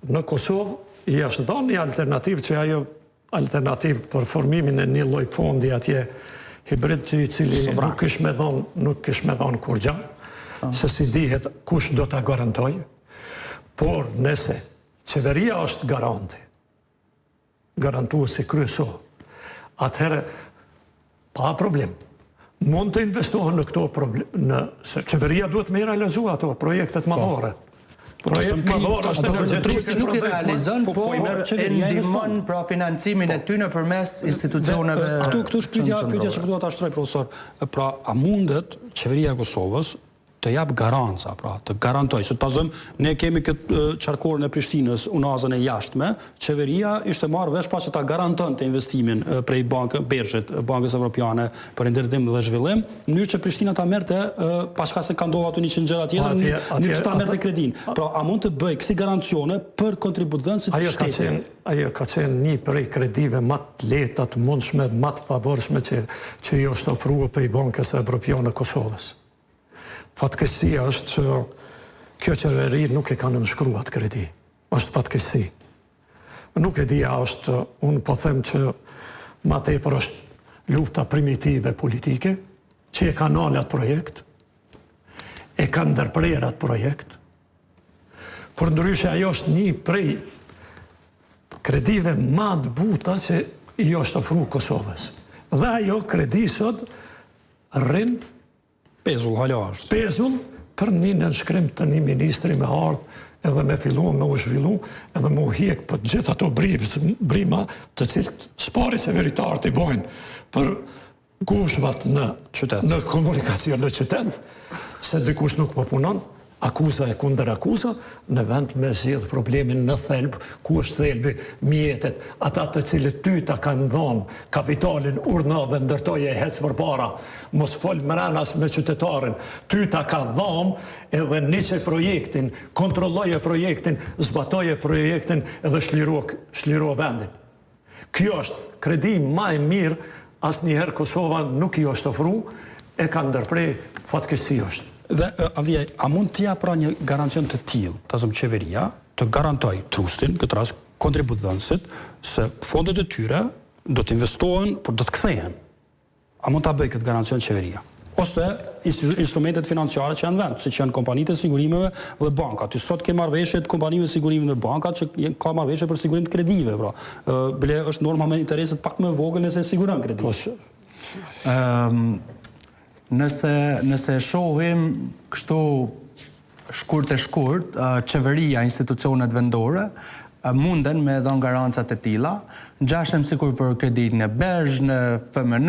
në Kosovë i është dhënë një alternativë që ajo alternativë për formimin e një lloj fondi atje hibrid i cili nuk kish me dhënë kur gjatë, se si dihet kush do ta garantoj, por nëse qeveria është garantuesi kryesor, atëherë pa problem. Mund të investohen në këto probleme, se qeveria duhet me realizu ato projektet madhore. Projektet madhore është energjetike. Nuk i realizon, po e ndihmon pra financimin e tyre përmes institucioneve. Këtu është pyetja që dua ta shtroj, profesor. Pra, a mundet qeveria e Kosovës të jap garanca, pra, të garantoj, se të pazëm, ne kemi këtë qarkorën e Prishtinës, unazën e jashtme, qeveria ishte marrë vesh pa që ta garanton të investimin prej Bergjet, Bankës Evropiane për ndërtim dhe zhvillim, në mënyrë që Prishtina ta merrte, paska se ka ndodhur aty 100 gjëra tjera, në mënyrë që ta merrte kredin. Pra, a mund të bëj kësi garancione për kontributëdhënësit të shtetit? Ajo ka qenë një prej kredive më të lehta, të mundshme, më të favorshme që i është ofruar prej Bankës Evropiane Kosovës. Fatkeqësia është që kjo qeveri nuk e ka nënshkruar atë kredi. Është fatkeqësi. Nuk e dia është, unë po them që ma tepër është lufta primitive politike, që e ka nalë atë projekt, e ka ndërprer atë projekt, por ndryshe ajo është një prej kredive ma të buta që i është ofruar Kosovës. Dhe ajo kredi sot rrin Pezull, hala është. Pezull për një nënshkrim të një ministri me ardhë edhe me fillu me u zhvillu edhe me u hjek për gjithë ato brima të cilët spari se veritarët i bojnë për gushvat në komunikacion në qytet, se dikush nuk po punon, akuza e kundër akuza, në vend me zgjidh problemin në thelb, ku është thelbi mjetet, ata të cilët ty ta kanë dhënë kapitalin urna dhe ndërtoje e hec për para, mos fol mrenas me qytetarin, ty ta ka dhënë edhe niqe projektin, kontrolloje projektin, zbatoje projektin edhe shliro vendin. Kjo është kredi ma e mirë, asnjëherë Kosova nuk i është ofru, e ka ndërprej fatkeqësi është. Dhe, Avdija, a mund t'ja pra një garancion të tillë, të zëmë qeveria, të garantoj trustin, këtë rast kontributëdhënësit, se fondet e tyre do të investohen, por do të kthehen. A mund t'a bëj këtë garancion qeveria? Ose instrumentet financiare që janë vend, si që janë kompanitë e sigurimeve dhe bankat. Ty sot ke marrëveshje të kompanive të sigurimeve dhe bankat që ka marrëveshje për sigurim të kredive. Pra. Bile është norma me intereset pak më vogël nëse siguron kredive. Nëse shohim kështu shkurt, qeveria, institucionet vendore, munden me dhënë garancat e tilla, ngjashëm sikur për kreditin e Bergj, në FMN,